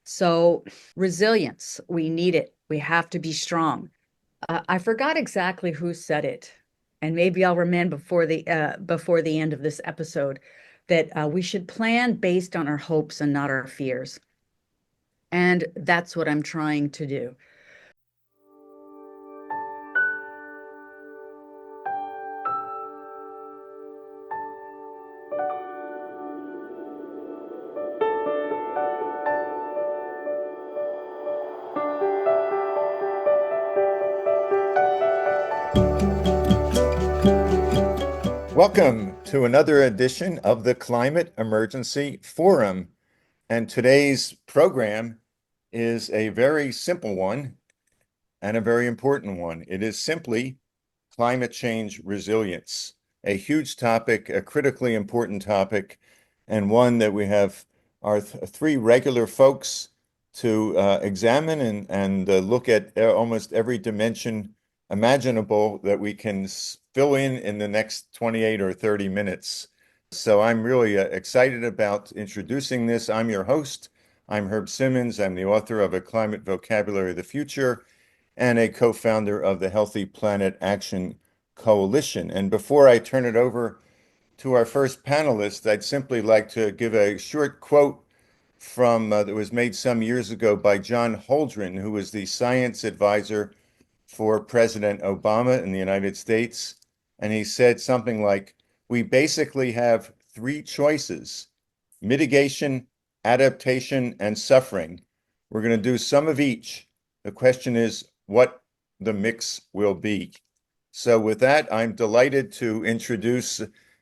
So, resilience, we need it. We have to be strong. I forgot exactly who said it, and maybe I'll remember before the end of this episode that we should plan based on our hopes and not our fears. And that's what I'm trying to do. Welcome to another edition of the Climate Emergency Forum. And today's program is a very simple one and a very important one. It is simply climate change resilience, a huge topic, a critically important topic, and one that we have our three regular folks to examine and look at almost every dimension imaginable that we can fill in the next 28 or 30 minutes. So I'm really excited about introducing this. I'm your host. I'm Herb Simmens. I'm the author of A Climate Vocabulary of the Future and a co-founder of the Healthy Planet Action Coalition. And before I turn it over to our first panelist, I'd simply like to give a short quote from that was made some years ago by John Holdren, who was the science advisor for President Obama in the United States. And he said something like, "We basically have three choices: mitigation, adaptation, and suffering. We're going to do some of each. The question is what the mix will be." So with that, I'm delighted to introduce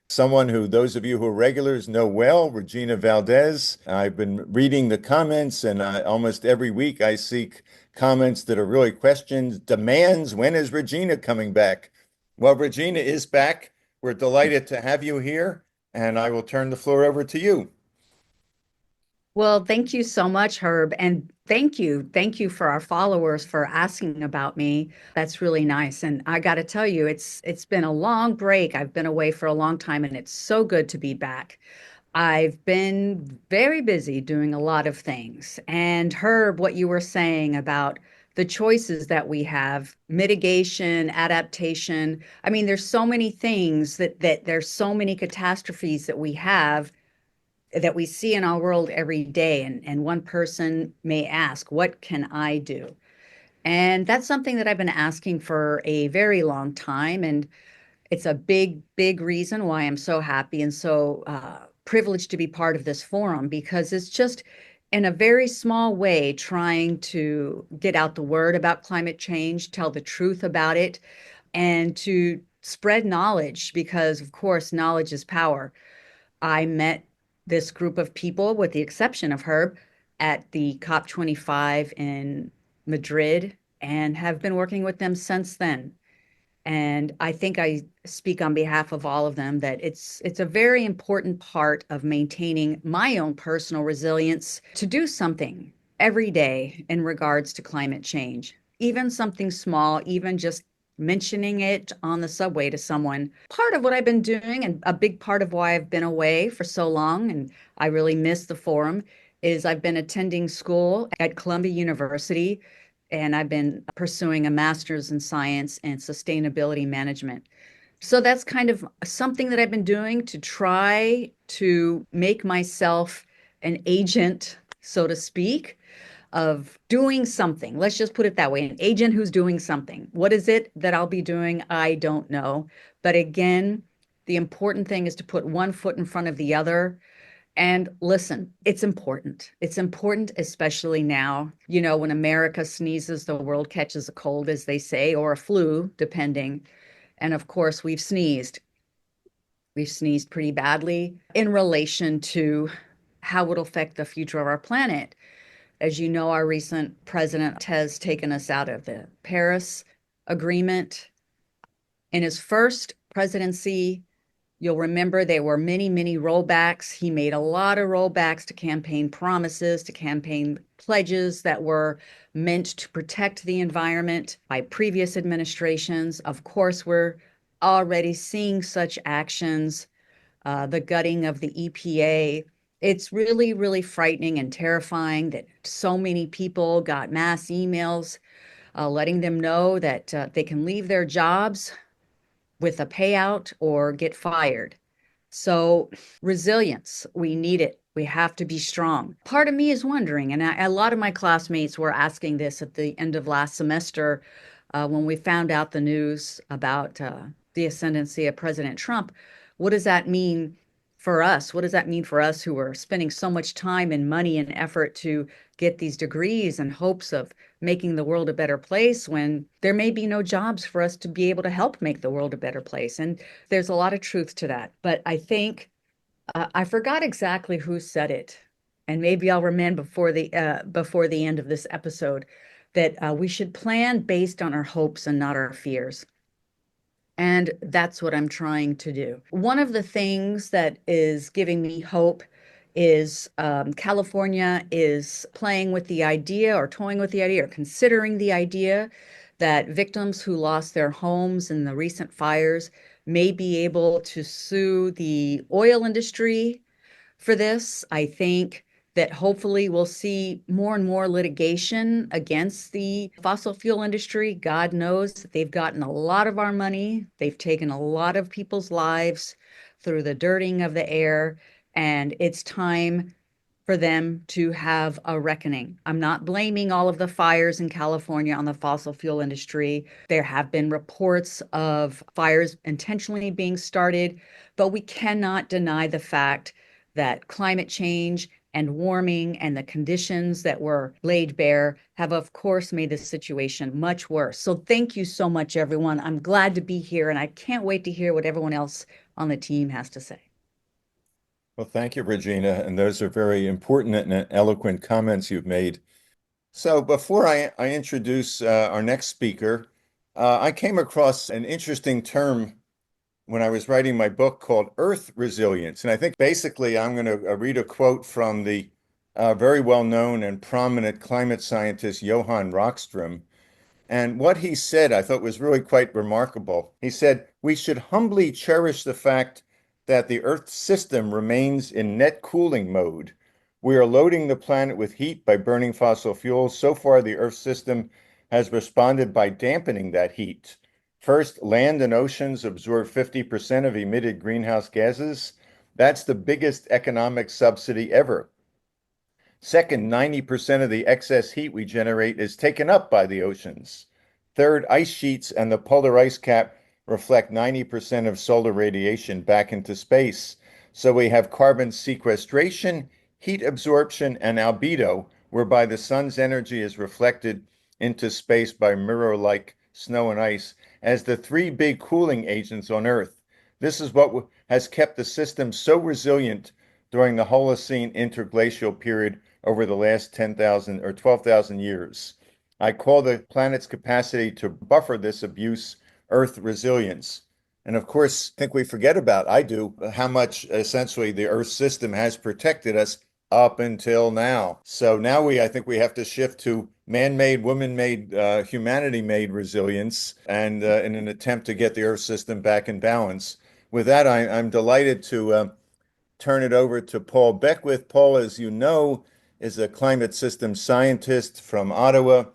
someone who those of you who are regulars know well, Regina Valdez. I've been reading the comments, and almost every week I seek comments that are really questions, demands. When is Regina coming back? Well, Regina is back. We're delighted to have you here, and I will turn the floor over to you. Well, thank you so much, Herb. And thank you for our followers for asking about me. That's really nice. And I got to tell you, it's been a long break. I've been away for a long time, and it's so good to be back. I've been very busy doing a lot of things. And Herb, what you were saying about the choices that we have, mitigation, adaptation. I mean, there's so many things that there's so many catastrophes that we have that we see in our world every day. And one person may ask, what can I do? And that's something that I've been asking for a very long time. And it's a big reason why I'm so happy and so privileged to be part of this forum, because it's just in a very small way trying to get out the word about climate change, tell the truth about it, and to spread knowledge, because of course knowledge is power. I met this group of people, with the exception of Herb, at the COP25 in Madrid, and have been working with them since then. And I think I speak on behalf of all of them that it's a very important part of maintaining my own personal resilience to do something every day in regards to climate change. Even something small, even just mentioning it on the subway to someone. Part of what I've been doing, and a big part of why I've been away for so long, and I really miss the forum, is I've been attending school at Columbia University, and I've been pursuing a master's in science and sustainability management. So that's kind of something that I've been doing to try to make myself an agent, so to speak, of doing something. Let's just put it that way, an agent who's doing something. What is it that I'll be doing? I don't know. But again, the important thing is to put one foot in front of the other. And listen, it's important. It's important, especially now. You know, when America sneezes, the world catches a cold, as they say, or a flu, depending. And of course, we've sneezed. We've sneezed pretty badly in relation to how it'll affect the future of our planet. As you know, our recent president has taken us out of the Paris Agreement. In his first presidency, you'll remember there were many rollbacks. He made a lot of rollbacks to campaign promises, to campaign pledges that were meant to protect the environment by previous administrations. Of course, we're already seeing such actions. The gutting of the EPA It's really, really frightening and terrifying that so many people got mass emails letting them know that they can leave their jobs with a payout or get fired. So, resilience, we need it. We have to be strong. Part of me is wondering, and a lot of my classmates were asking this at the end of last semester when we found out the news about the ascendancy of President Trump. What does that mean for us? What does that mean for us who are spending so much time and money and effort to get these degrees in hopes of making the world a better place when there may be no jobs for us to be able to help make the world a better place? And there's a lot of truth to that. But I think I forgot exactly who said it, and maybe I'll remember before the end of this episode that we should plan based on our hopes and not our fears. And that's what I'm trying to do. One of the things that is giving me hope is California is playing with the idea or toying with the idea or considering the idea that victims who lost their homes in the recent fires may be able to sue the oil industry for this. I think that hopefully we'll see more and more litigation against the fossil fuel industry. God knows that they've gotten a lot of our money. They've taken a lot of people's lives through the dirtying of the air, and it's time for them to have a reckoning. I'm not blaming all of the fires in California on the fossil fuel industry. There have been reports of fires intentionally being started, but we cannot deny the fact that climate change and warming and the conditions that were laid bare have, of course, made this situation much worse. So thank you so much, everyone. I'm glad to be here, and I can't wait to hear what everyone else on the team has to say. Well, thank you, Regina. And those are very important and eloquent comments you've made. So before I introduce our next speaker, I came across an interesting term when I was writing my book called Earth Resilience. And I think basically I'm going to read a quote from the very well-known and prominent climate scientist Johan Rockström. And what he said, I thought was really quite remarkable. He said, "We should humbly cherish the fact that the Earth system remains in net cooling mode. We are loading the planet with heat by burning fossil fuels. So far, the Earth system has responded by dampening that heat. First, land and oceans absorb 50% of emitted greenhouse gases. That's the biggest economic subsidy ever. Second, 90% of the excess heat we generate is taken up by the oceans. Third, ice sheets and the polar ice cap reflect 90% of solar radiation back into space. So we have carbon sequestration, heat absorption, and albedo, whereby the sun's energy is reflected into space by mirror-like snow and ice, as the three big cooling agents on Earth. This is what has kept the system so resilient during the Holocene interglacial period over the last 10,000 or 12,000 years. I call the planet's capacity to buffer this abuse Earth resilience. And of course, I think we forget about, I do, how much essentially the Earth system has protected us up until now. So now I think we have to shift to man-made, woman-made, humanity-made resilience and in an attempt to get the Earth system back in balance. With that, I'm delighted to turn it over to Paul Beckwith. Paul, as you know, is a climate system scientist from Ottawa,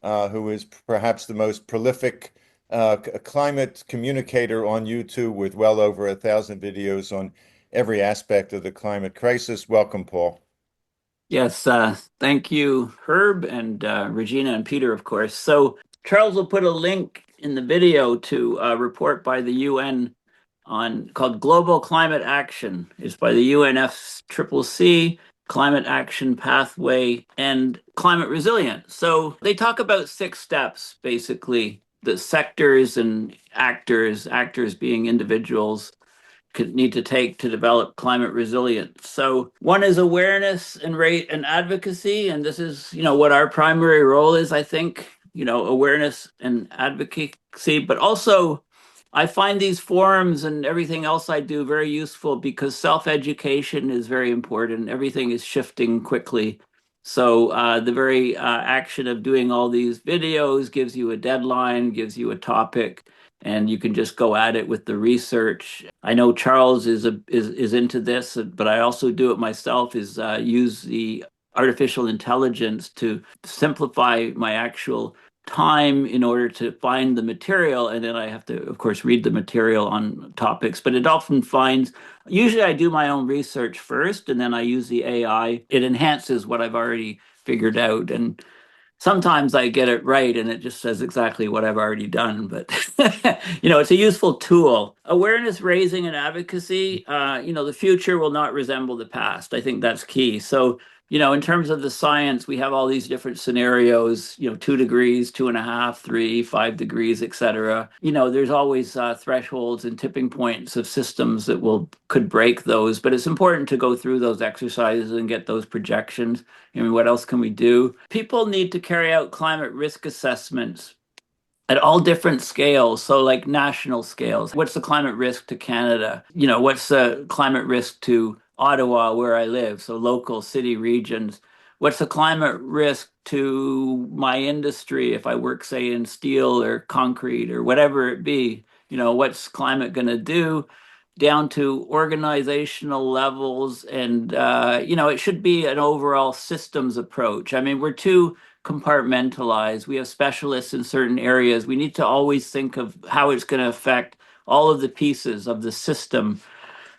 who is perhaps the most prolific climate communicator on YouTube with well over 1,000 videos on every aspect of the climate crisis. Welcome, Paul. Yes, thank you, Herb and Regina and Peter, of course. So Charles will put a link in the video to a report by the UN on called Global Climate Action. It's by the UNFCCC, Climate Action Pathway, and Climate Resilience. So they talk about 6 steps, basically, the sectors and actors being individuals, could need to take to develop climate resilience. So one is awareness and rate and advocacy. And this is, what our primary role is, I think, awareness and advocacy, but also I find these forums and everything else I do very useful because self-education is very important. Everything is shifting quickly. So the very action of doing all these videos gives you a deadline, gives you a topic, and you can just go at it with the research. I know Charles is into this, but I also do it myself, is use the artificial intelligence to simplify my actual time in order to find the material. And then I have to, of course, read the material on topics, but it often finds, usually I do my own research first, and then I use the AI. It enhances what I've already figured out. And sometimes I get it right and it just says exactly what I've already done. But, it's a useful tool. Awareness raising and advocacy, the future will not resemble the past. I think that's key. So, in terms of the science, we have all these different scenarios, 2 degrees, 2.5, 3, 5 degrees, etc. There's always thresholds and tipping points of systems that could break those, but it's important to go through those exercises and get those projections. I mean, what else can we do? People need to carry out climate risk assessments at all different scales. So, like national scales. What's the climate risk to Canada? What's the climate risk to Ottawa, where I live? So, local, city, regions. What's the climate risk to my industry if I work, say, in steel or concrete or whatever it be? What's climate going to do? Down to organizational levels. And, it should be an overall systems approach. I mean, we're too compartmentalized. We have specialists in certain areas. We need to always think of how it's going to affect all of the pieces of the system.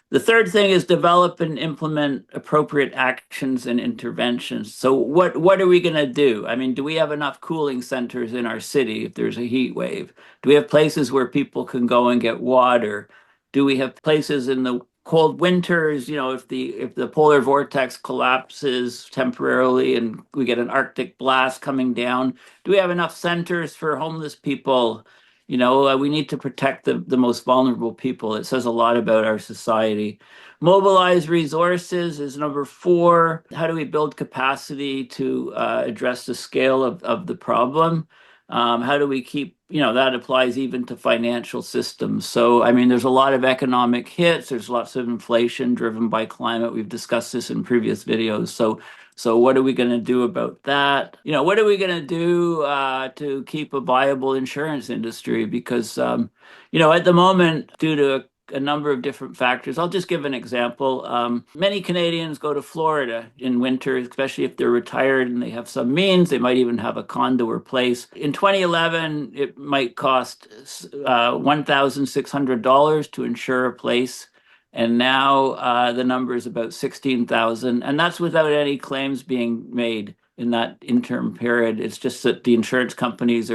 The third thing is develop and implement appropriate actions and interventions. So what are we going to do? I mean, do we have enough cooling centers in our city if there's a heat wave? Do we have places where people can go and get water? Do we have places in the cold winters, if the polar vortex collapses temporarily and we get an Arctic blast coming down, do we have enough centers for homeless people? We need to protect the most vulnerable people. It says a lot about our society. Mobilize resources is number 4. How do we build capacity to address the scale of the problem? How do we keep, that applies even to financial systems. So, I mean, there's a lot of economic hits. There's lots of inflation driven by climate. We've discussed this in previous videos. So what are we going to do about that? What are we going to do to keep a viable insurance industry? Because, at the moment, due to a number of different factors. I'll just give an example. Many Canadians go to Florida in winter, especially if they're retired and they have some means. They might even have a condo or place. In 2011, it might cost $1,600 to insure a place. And now the number is about 16,000, and that's without any claims being made in that interim period. It's just that the insurance companies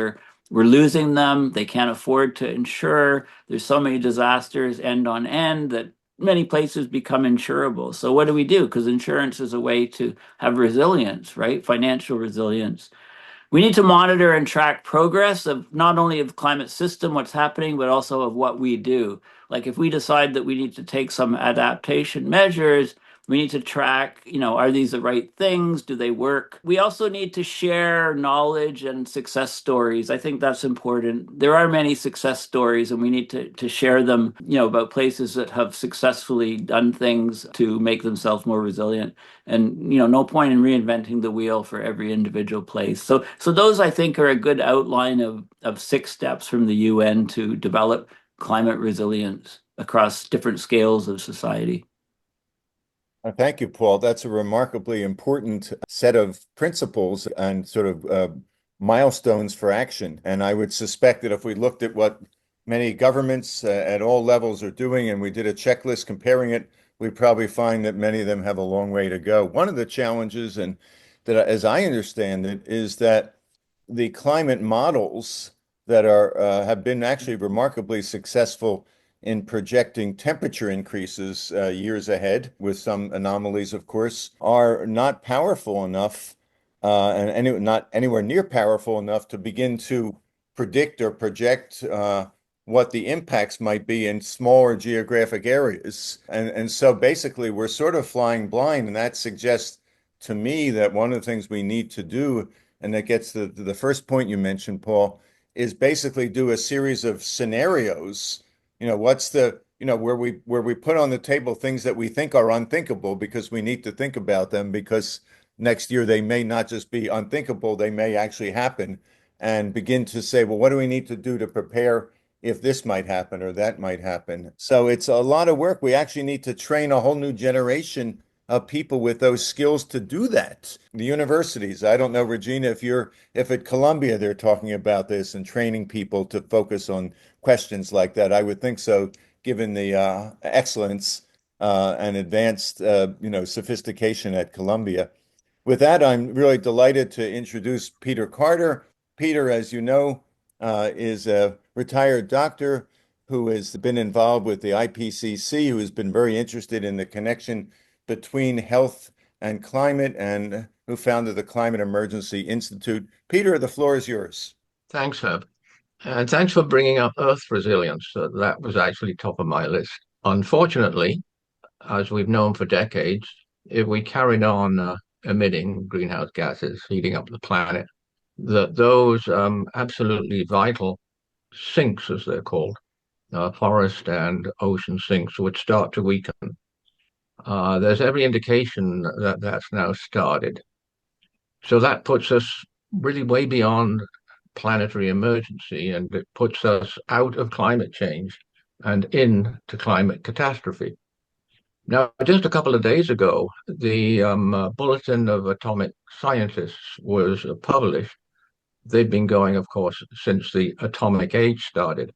we're losing them. They can't afford to insure. There's so many disasters end on end that many places become insurable. So what do we do? Because insurance is a way to have resilience, right? Financial resilience. We need to monitor and track progress of not only of the climate system, what's happening, but also of what we do. Like if we decide that we need to take some adaptation measures, we need to track, are these the right things? Do they work? We also need to share knowledge and success stories. I think that's important. There are many success stories, and we need to share them, about places that have successfully done things to make themselves more resilient. And, no point in reinventing the wheel for every individual place. So those, I think, are a good outline of 6 steps from the UN to develop climate resilience across different scales of society. Thank you, Paul. That's a remarkably important set of principles and sort of milestones for action. And I would suspect that if we looked at what many governments at all levels are doing and we did a checklist comparing it, we'd probably find that many of them have a long way to go. One of the challenges, and that as I understand it, is that the climate models that have been actually remarkably successful in projecting temperature increases years ahead, with some anomalies, of course, are not powerful enough and not anywhere near powerful enough to begin to predict or project what the impacts might be in smaller geographic areas. And so basically, we're sort of flying blind. And that suggests to me that one of the things we need to do, and that gets to the first point you mentioned, Paul, is basically do a series of scenarios. What's where we put on the table things that we think are unthinkable because we need to think about them because next year, they may not just be unthinkable, they may actually happen, and begin to say, well, what do we need to do to prepare if this might happen or that might happen? So it's a lot of work. We actually need to train a whole new generation of people with those skills to do that. The universities, I don't know, Regina, if at Columbia they're talking about this and training people to focus on questions like that. I would think so, given the excellence and advanced, sophistication at Columbia. With that, I'm really delighted to introduce Peter Carter. Peter, as you know, is a retired doctor who has been involved with the IPCC, who has been very interested in the connection between health and climate, and who founded the Climate Emergency Institute. Peter, the floor is yours. Thanks, Herb. And thanks for bringing up Earth resilience. That was actually top of my list. Unfortunately, as we've known for decades, if we carried on emitting greenhouse gases, heating up the planet, that those absolutely vital sinks, as they're called, forest and ocean sinks, would start to weaken. There's every indication that that's now started. So that puts us really way beyond planetary emergency, and it puts us out of climate change and into climate catastrophe. Now, just a couple of days ago, the Bulletin of Atomic Scientists was published. They've been going, of course, since the atomic age started.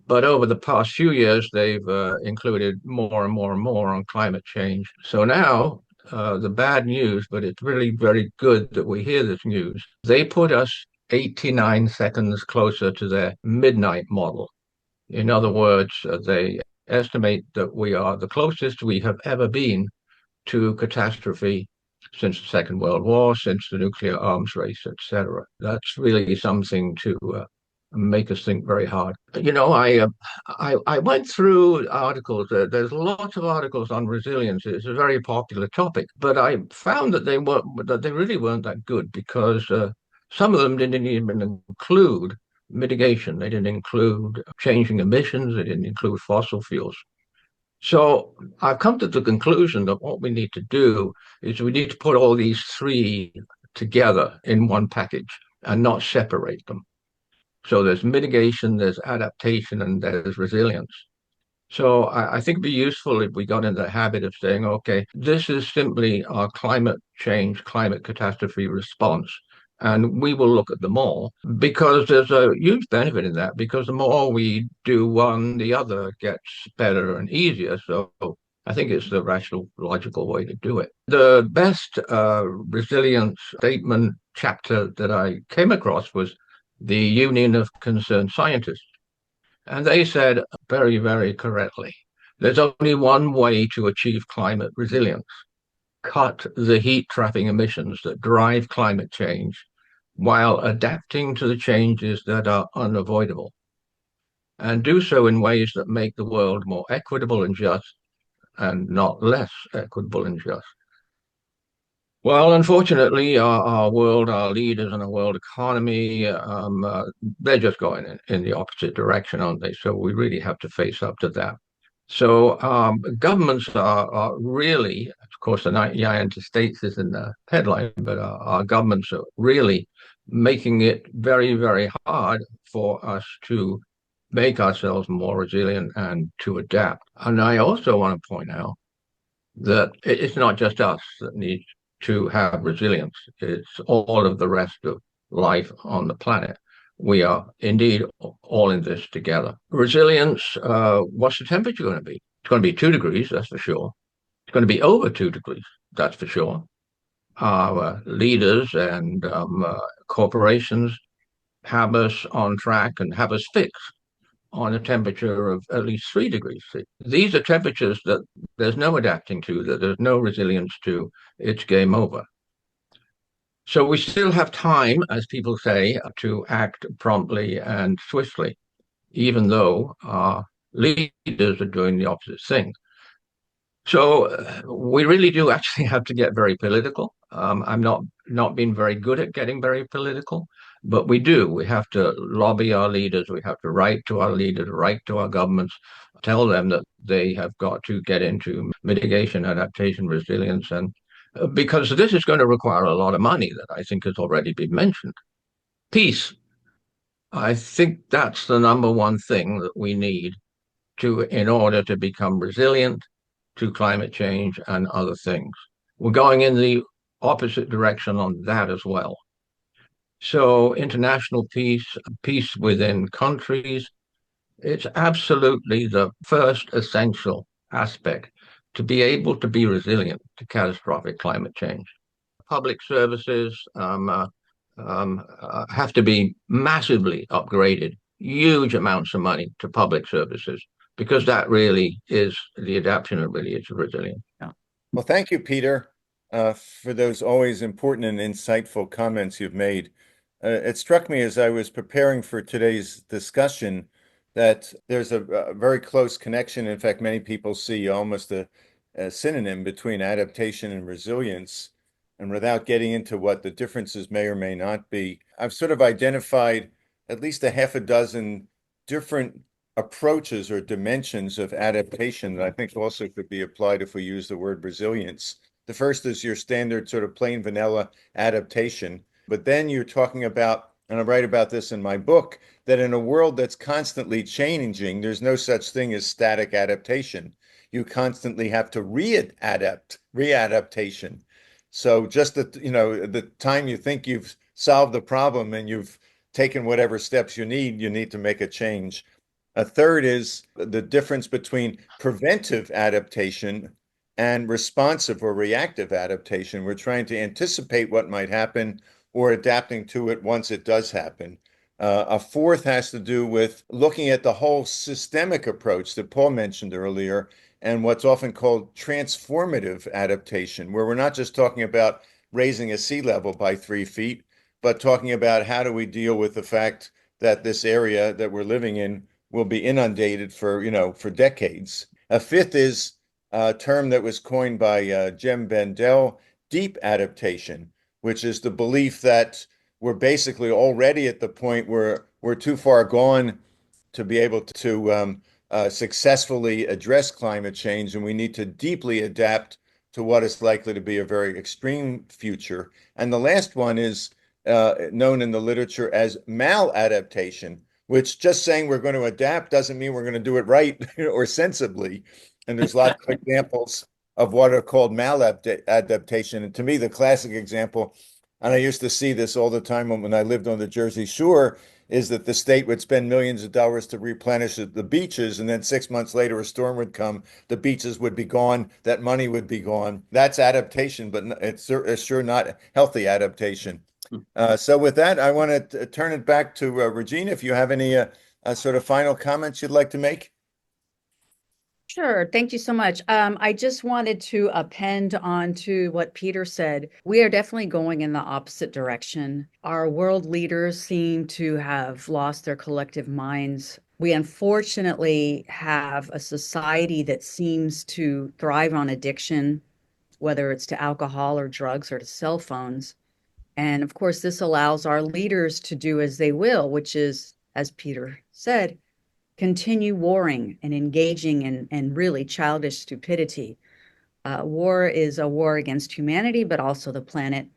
But over the past few years, they've included more and more and more on climate change. So now, the bad news, but it's really very good that we hear this news, they put us 89 seconds closer to their midnight model. In other words, they estimate that we are the closest we have ever been to catastrophe since the Second World War, since the nuclear arms race, etc. That's really something to make us think very hard. I went through articles. There's lots of articles on resilience. It's a very popular topic, but I found that they really weren't that good, because some of them didn't even include mitigation. They didn't include changing emissions. They didn't include fossil fuels. So I've come to the conclusion that what we need to do is we need to put all these three together in one package and not separate them. So there's mitigation, there's adaptation, and there's resilience. So I think it'd be useful if we got in the habit of saying, okay, this is simply our climate change, climate catastrophe response. And we will look at them all, because there's a huge benefit in that, because the more we do one, the other gets better and easier. So I think it's the rational, logical way to do it. The best resilience statement chapter that I came across was the Union of Concerned Scientists. And they said very, very correctly, there's only one way to achieve climate resilience: cut the heat-trapping emissions that drive climate change while adapting to the changes that are unavoidable, and do so in ways that make the world more equitable and just, and not less equitable and just. Well, unfortunately, our world, our leaders and our world economy, they're just going in the opposite direction, aren't they? So we really have to face up to that. So governments are really, of course, the United States is in the headline, but our governments are really making it very, very hard for us to make ourselves more resilient and to adapt. And I also want to point out that it's not just us that needs to have resilience. It's all of the rest of life on the planet. We are indeed all in this together. Resilience, what's the temperature going to be? It's going to be 2 degrees, that's for sure. It's going to be over 2 degrees, that's for sure. Our leaders and corporations have us on track and have us fixed on a temperature of at least 3 degrees. These are temperatures that there's no adapting to, that there's no resilience to. It's game over. So we still have time, as people say, to act promptly and swiftly, even though our leaders are doing the opposite thing. So we really do actually have to get very political. I'm not being very good at getting very political, but we do. We have to lobby our leaders. We have to write to our leaders, write to our governments, tell them that they have got to get into mitigation, adaptation, resilience, and because this is going to require a lot of money that I think has already been mentioned. Peace. I think that's the number one thing that we need in order to become resilient to climate change and other things. We're going in the opposite direction on that as well. So international peace, peace within countries, it's absolutely the first essential aspect to be able to be resilient to catastrophic climate change. Public services have to be massively upgraded, huge amounts of money to public services, because that really is the adaptation that really is resilience. Yeah. Well, thank you, Peter, for those always important and insightful comments you've made. It struck me as I was preparing for today's discussion that there's a very close connection. In fact, many people see almost a synonym between adaptation and resilience. And without getting into what the differences may or may not be, I've sort of identified at least a half a dozen different approaches or dimensions of adaptation that I think also could be applied if we use the word resilience. The first is your standard sort of plain vanilla adaptation, but then you're talking about, and I write about this in my book, that in a world that's constantly changing, there's no such thing as static adaptation. You constantly have to readaptation. So just the time you think you've solved the problem and you've taken whatever steps you need to make a change. A third is the difference between preventive adaptation and responsive or reactive adaptation. We're trying to anticipate what might happen or adapting to it once it does happen. A fourth has to do with looking at the whole systemic approach that Paul mentioned earlier and what's often called transformative adaptation, where we're not just talking about raising a sea level by 3 feet, but talking about how do we deal with the fact that this area that we're living in will be inundated for decades. A fifth is a term that was coined by Jem Bendell, deep adaptation, which is the belief that we're basically already at the point where we're too far gone to be able to successfully address climate change, and we need to deeply adapt to what is likely to be a very extreme future. And the last one is known in the literature as maladaptation, which just saying we're going to adapt doesn't mean we're going to do it right or sensibly. And there's lots of examples of what are called maladaptation. And to me, the classic example, and I used to see this all the time when I lived on the Jersey Shore, is that the state would spend millions of dollars to replenish the beaches, and then 6 months later, a storm would come, the beaches would be gone, that money would be gone. That's adaptation, but it's sure not healthy adaptation. So with that, I want to turn it back to Regina, if you have any sort of final comments you'd like to make. Sure. Thank you so much. I just wanted to append on to what Peter said. We are definitely going in the opposite direction. Our world leaders seem to have lost their collective minds. We unfortunately have a society that seems to thrive on addiction, whether it's to alcohol or drugs or to cell phones. And of course, this allows our leaders to do as they will, which is, as Peter said, continue warring and engaging in really childish stupidity. War is a war against humanity, but also the planet.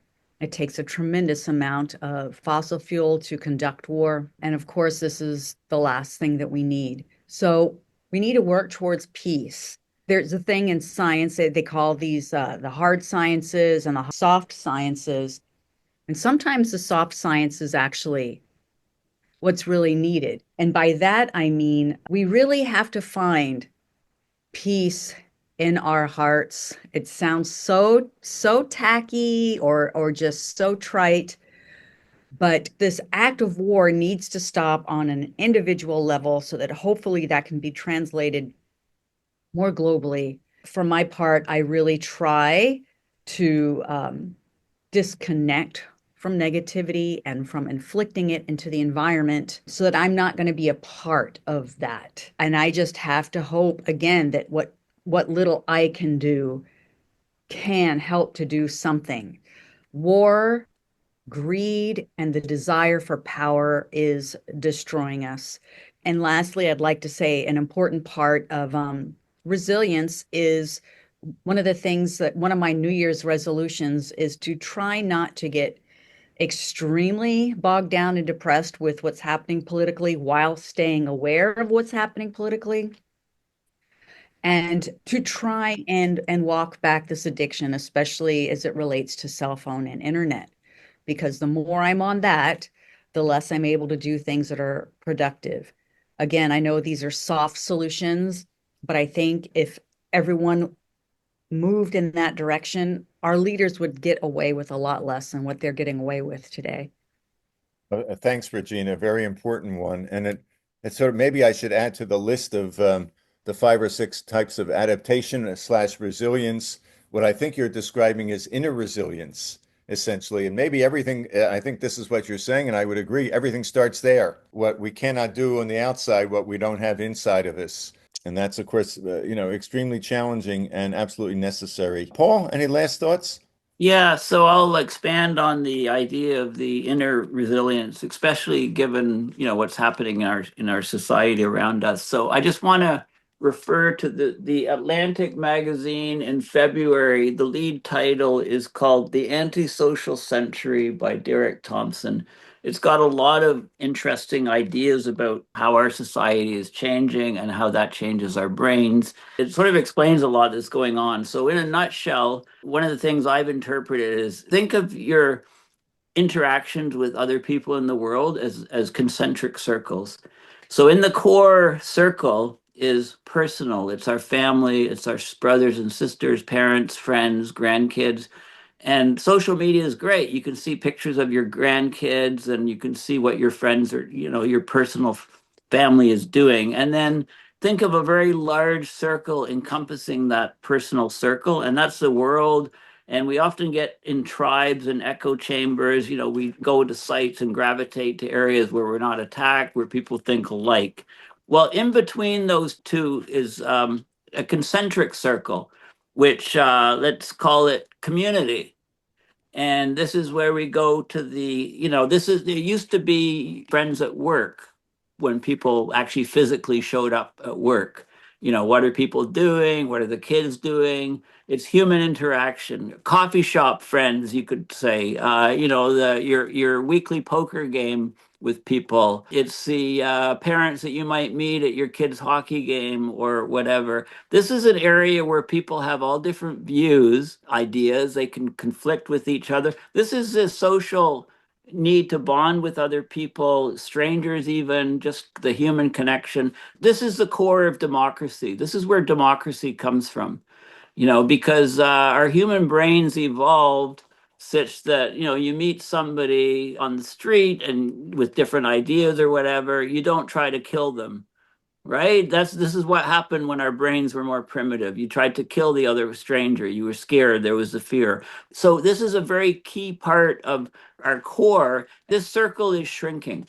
It takes a tremendous amount of fossil fuel to conduct war. And of course, this is the last thing that we need. So we need to work towards peace. There's a thing in science that they call these the hard sciences and the soft sciences. And sometimes the soft science is actually what's really needed. And by that, I mean, we really have to find peace in our hearts. It sounds so tacky or just so trite, but this act of war needs to stop on an individual level so that hopefully that can be translated more globally. For my part, I really try to disconnect from negativity and from inflicting it into the environment so that I'm not going to be a part of that. And I just have to hope again that what little I can do can help to do something. War, greed, and the desire for power is destroying us. And lastly, I'd like to say an important part of resilience is one of the things that one of my New Year's resolutions is to try not to get extremely bogged down and depressed with what's happening politically while staying aware of what's happening politically, and to try and walk back this addiction, especially as it relates to cell phone and internet, because the more I'm on that, the less I'm able to do things that are productive. Again, I know these are soft solutions, but I think if everyone moved in that direction, our leaders would get away with a lot less than what they're getting away with today. Thanks, Regina. Very important one. And it sort of maybe I should add to the list of the 5 or 6 types of adaptation slash resilience. What I think you're describing is inner resilience, essentially. And maybe everything, I think this is what you're saying, and I would agree, everything starts there. What we cannot do on the outside, what we don't have inside of us. And that's, of course, extremely challenging and absolutely necessary. Paul, any last thoughts? Yeah, so I'll expand on the idea of the inner resilience, especially given, what's happening in our society around us. So I just want to refer to the Atlantic magazine in February. The lead title is called The Antisocial Century by Derek Thompson. It's got a lot of interesting ideas about how our society is changing and how that changes our brains. It sort of explains a lot that's going on. So, in a nutshell, one of the things I've interpreted is think of your interactions with other people in the world as concentric circles. So, in the core circle is personal, it's our family, it's our brothers and sisters, parents, friends, grandkids. And social media is great. You can see pictures of your grandkids and you can see what your friends or, your personal family is doing. And then think of a very large circle encompassing that personal circle, and that's the world. And we often get in tribes and echo chambers. We go to sites and gravitate to areas where we're not attacked, where people think alike. Well, in between those two is a concentric circle, which let's call it community. And this is where we go to there used to be friends at work when people actually physically showed up at work. What are people doing? What are the kids doing? It's human interaction. Coffee shop friends, you could say. Your weekly poker game with people. It's the parents that you might meet at your kid's hockey game or whatever. This is an area where people have all different views, ideas. They can conflict with each other. This is a social need to bond with other people, strangers, even just the human connection. This is the core of democracy. This is where democracy comes from, because our human brains evolved such that, you meet somebody on the street and with different ideas or whatever, you don't try to kill them. Right? This is what happened when our brains were more primitive. You tried to kill the other stranger. You were scared. There was the fear. So this is a very key part of our core. This circle is shrinking,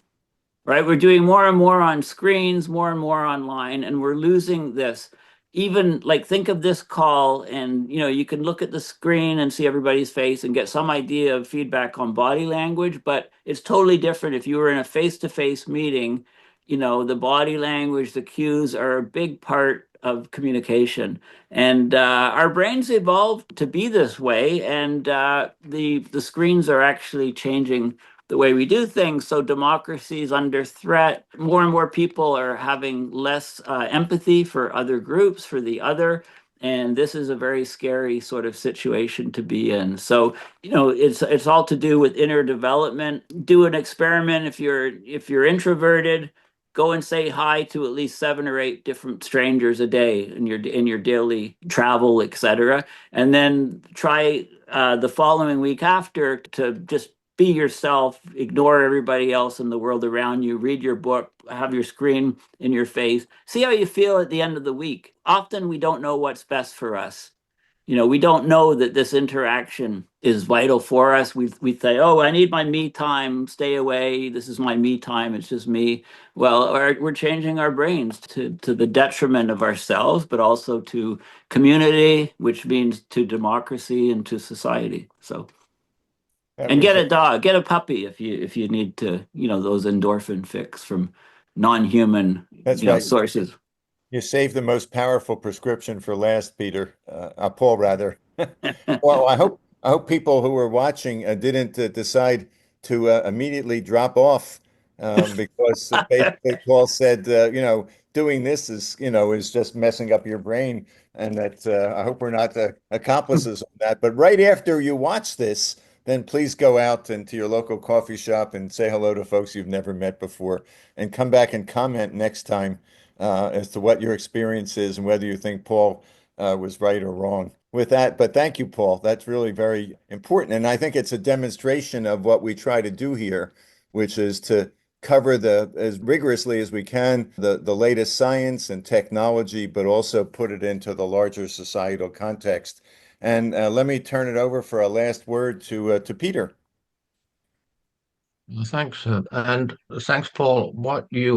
right? We're doing more and more on screens, more and more online, and we're losing this. Even like think of this call, and you can look at the screen and see everybody's face and get some idea of feedback on body language, but it's totally different if you were in a face-to-face meeting. The body language, the cues are a big part of communication, and our brains evolved to be this way, and the screens are actually changing the way we do things. So democracy is under threat. More and more people are having less empathy for other groups, for the other. And this is a very scary sort of situation to be in. So, it's all to do with inner development. Do an experiment if you're introverted. Go and say hi to at least 7 or 8 different strangers a day in your daily travel, etc. And then try the following week after to just be yourself, ignore everybody else in the world around you, read your book, have your screen in your face, see how you feel at the end of the week. Often we don't know what's best for us. We don't know that this interaction is vital for us. We say, oh, I need my me time, stay away. This is my me time. It's just me. Well, we're changing our brains to the detriment of ourselves, but also to community, which means to democracy and to society. So. That And was get a dog, get a puppy if you need to, those endorphin fix from non-human, that's right. sources. You saved the most powerful prescription for last, Peter. Paul, rather. Well, I hope people who are watching didn't decide to immediately drop off because basically Paul said, doing this is just messing up your brain, and that I hope we're not accomplices of that. But right after you watch this, then please go out into your local coffee shop and say hello to folks you've never met before, and come back and comment next time as to what your experience is and whether you think Paul was right or wrong with that. But thank you, Paul. That's really very important. And I think it's a demonstration of what we try to do here, which is to cover as rigorously as we can the latest science and technology, but also put it into the larger societal context. And let me turn it over for a last word to Peter. Well, thanks, and thanks, Paul.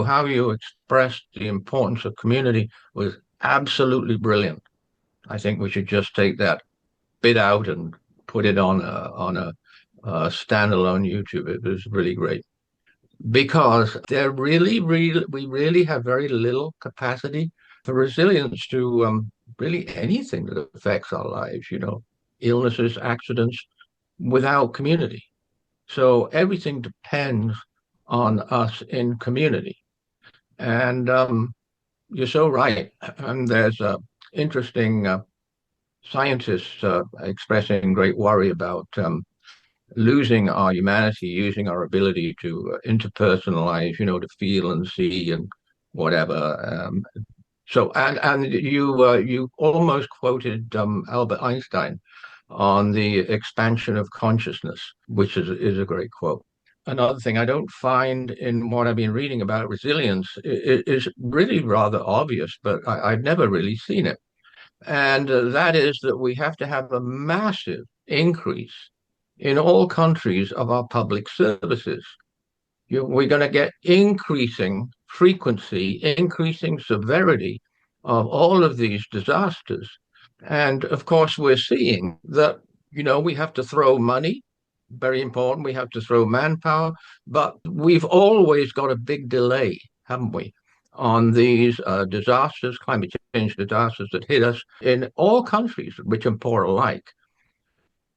How you expressed the importance of community was absolutely brilliant. I think we should just take that bit out and put it on a standalone YouTube. It was really great because we really have very little capacity for resilience to really anything that affects our lives. Illnesses, accidents, without community. So everything depends on us in community. And you're so right. And there's interesting scientists expressing great worry about losing our humanity, using our ability to interpersonalize, to feel and see and whatever. And you almost quoted Albert Einstein on the expansion of consciousness, which is a great quote. Another thing I don't find in what I've been reading about resilience is really rather obvious, but I've never really seen it. And that is that we have to have a massive increase in all countries of our public services. We're going to get increasing frequency, increasing severity of all of these disasters. And of course, we're seeing that, we have to throw money, very important. We have to throw manpower, but we've always got a big delay, haven't we, on these disasters, climate change disasters that hit us in all countries, rich and poor alike.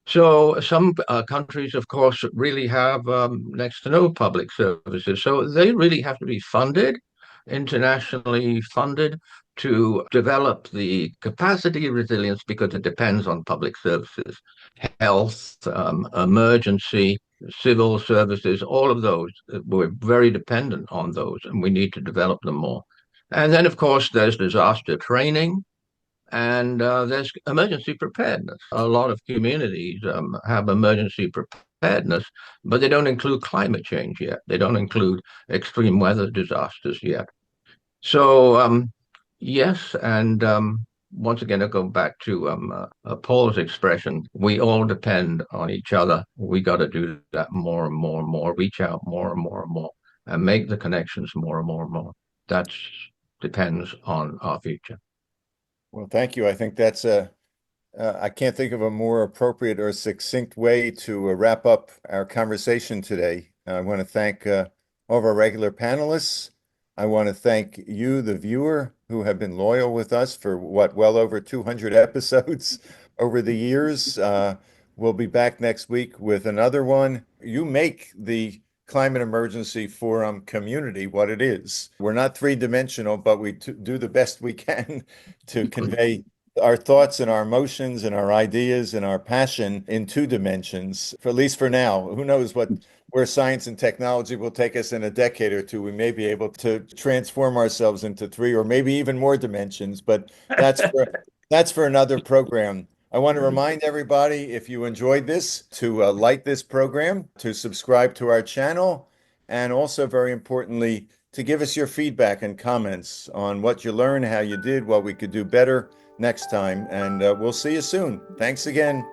So some countries, of course, really have next to no public services. So they really have to be funded, internationally funded, to develop the capacity of resilience because it depends on public services, health, emergency, civil services, all of those. We're very dependent on those, and we need to develop them more. And then, of course, there's disaster training. And there's emergency preparedness. A lot of communities have emergency preparedness, but they don't include climate change yet. They don't include extreme weather disasters yet. So, yes, and once again, I go back to Paul's expression. We all depend on each other. We got to do that more and more and more, reach out more and more and more, and make the connections more and more and more. That depends on our future. Well, thank you. I think I can't think of a more appropriate or succinct way to wrap up our conversation today. I want to thank all of our regular panelists. I want to thank you, the viewer, who have been loyal with us for well over 200 episodes over the years. We'll be back next week with another one. You make the Climate Emergency Forum community what it is. We're not three-dimensional, but we do the best we can to convey our thoughts and our emotions and our ideas and our passion in two dimensions, at least for now. Who knows where science and technology will take us in a decade or two. We may be able to transform ourselves into three or maybe even more dimensions, but that's for another program. I want to remind everybody, if you enjoyed this, to like this program, to subscribe to our channel, and also, very importantly, to give us your feedback and comments on what you learned, how you did, what we could do better next time. And we'll see you soon. Thanks again.